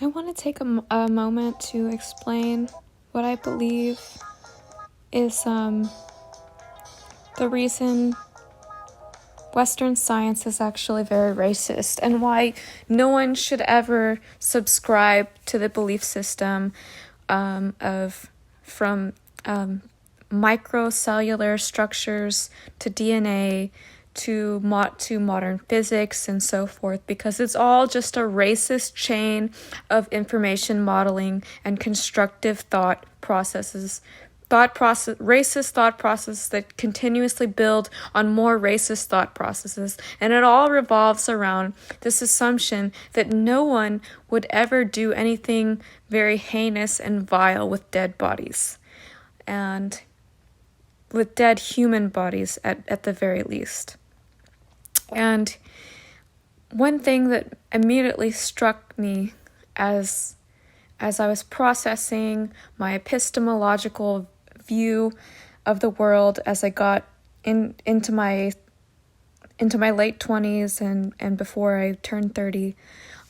I want to take a moment to explain what I believe is the reason Western science is actually very racist, and why no one should ever subscribe to the belief system from microcellular structures to DNA to modern physics and so forth, because it's all just a racist chain of information modeling and constructive racist thought processes that continuously build on more racist thought processes. And it all revolves around this assumption that no one would ever do anything very heinous and vile with dead bodies, and with dead human bodies at the very least. And one thing that immediately struck me as I was processing my epistemological view of the world as I got into my late 20s and before I turned 30,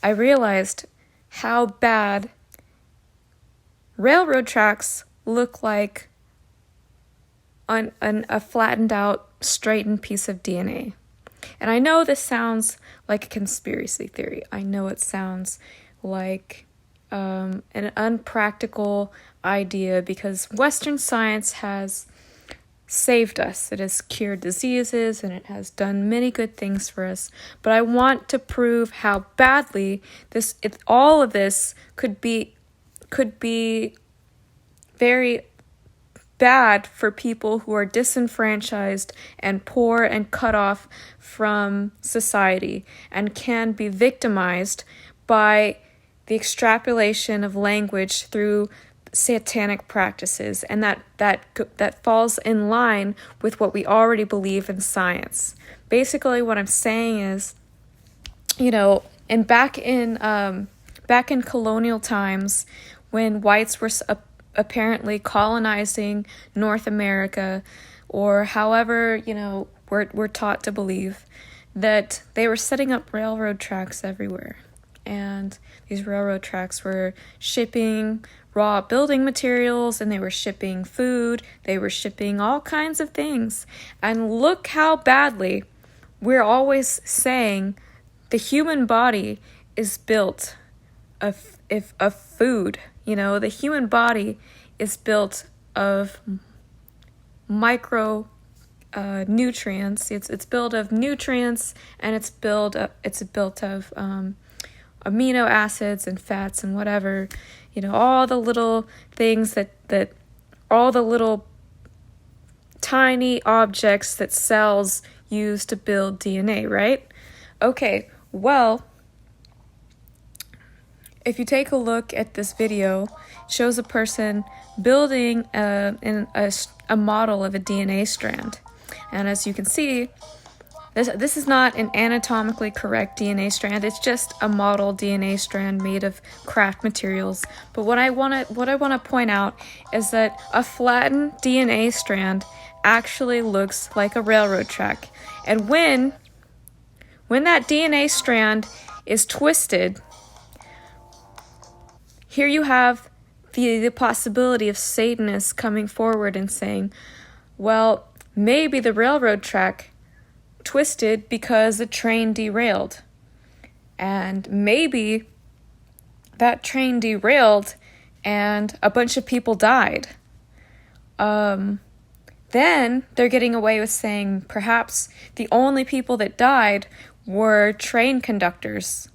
I realized how bad railroad tracks look like on a flattened out, straightened piece of DNA. And I know this sounds like a conspiracy theory. I know it sounds like an unpractical idea, because Western science has saved us. It has cured diseases and it has done many good things for us. But I want to prove how badly all of this could be very bad for people who are disenfranchised and poor and cut off from society, and can be victimized by the extrapolation of language through satanic practices, and that falls in line with what we already believe in science. Basically, what I'm saying is, back in colonial times, when whites were apparently colonizing North America, or however, we're taught to believe, that they were setting up railroad tracks everywhere. And these railroad tracks were shipping raw building materials, and they were shipping food, they were shipping all kinds of things. And look how badly we're always saying the human body is built of food. The human body is built of micro nutrients. It's built of nutrients, and it's built of amino acids and fats and whatever, all the little things that all the little tiny objects that cells use to build DNA, right? Okay, well, if you take a look at this video, it shows a person building a model of a DNA strand. And as you can see, this is not an anatomically correct DNA strand. It's just a model DNA strand made of craft materials. But what I want to point out is that a flattened DNA strand actually looks like a railroad track. And when that DNA strand is twisted, here you have the possibility of Satanists coming forward and saying, well, maybe the railroad track twisted because the train derailed. And maybe that train derailed and a bunch of people died. Then they're getting away with saying perhaps the only people that died were train conductors,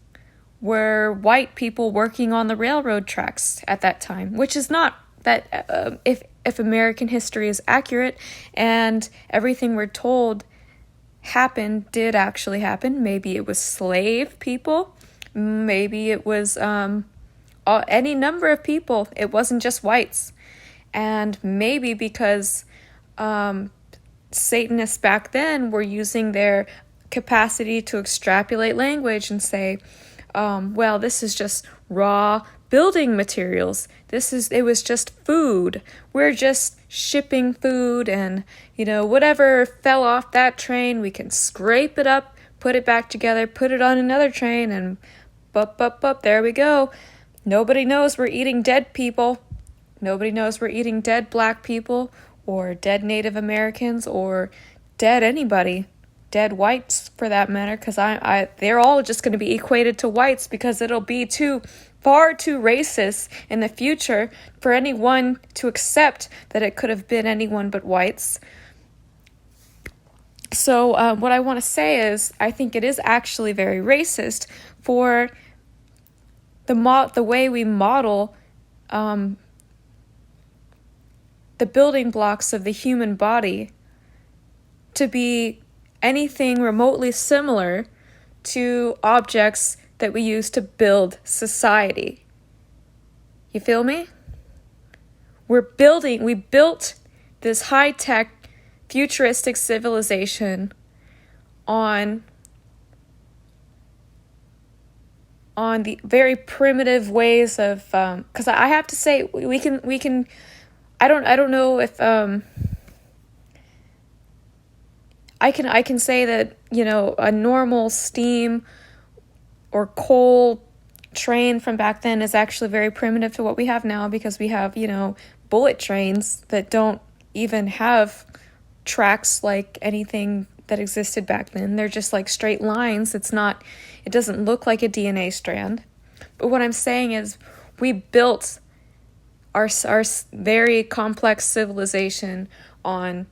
were white people working on the railroad tracks at that time, which is not that, if American history is accurate and everything we're told did actually happen. Maybe it was slave people, maybe it was any number of people. It wasn't just whites. And maybe because Satanists back then were using their capacity to extrapolate language and say, well, this is just raw building materials. It was just food. We're just shipping food, and, whatever fell off that train, we can scrape it up, put it back together, put it on another train, and there we go. Nobody knows we're eating dead people. Nobody knows we're eating dead black people or dead Native Americans or dead anybody. Dead whites for that matter, because they're all just going to be equated to whites because it'll be far too racist in the future for anyone to accept that it could have been anyone but whites. So what I want to say is I think it is actually very racist for the way we model the building blocks of the human body to be anything remotely similar to objects that we use to build society. You feel me? We built this high-tech, futuristic civilization on the very primitive ways of, because I have to say we can. I don't know if I can say that, a normal steam or coal train from back then is actually very primitive to what we have now, because we have, bullet trains that don't even have tracks like anything that existed back then. They're just like straight lines. It doesn't look like a DNA strand. But what I'm saying is we built our very complex civilization on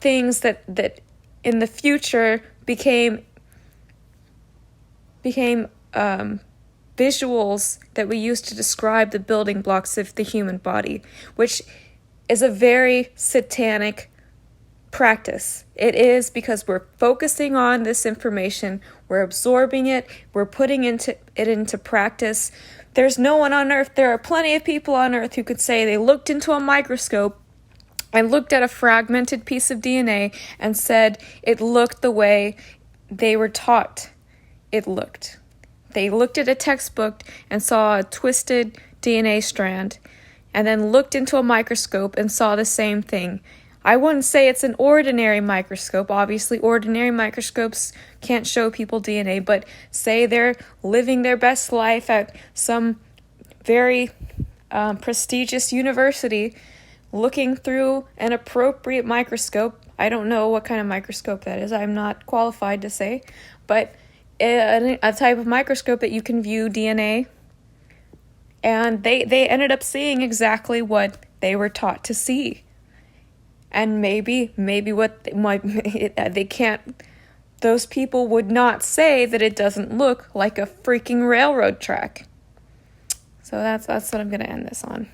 things that in the future became visuals that we use to describe the building blocks of the human body, which is a very satanic practice. It is, because we're focusing on this information, we're absorbing it, we're putting it into practice. There's no one on earth, there are plenty of people on earth who could say they looked into a microscope and looked at a fragmented piece of DNA and said it looked the way they were taught it looked. They looked at a textbook and saw a twisted DNA strand, and then looked into a microscope and saw the same thing. I wouldn't say it's an ordinary microscope. Obviously, ordinary microscopes can't show people DNA, but say they're living their best life at some very prestigious university, looking through an appropriate microscope. I don't know what kind of microscope that is. I'm not qualified to say, but a type of microscope that you can view DNA. And they ended up seeing exactly what they were taught to see. And maybe what they can't, those people would not say that it doesn't look like a freaking railroad track. So that's what I'm going to end this on.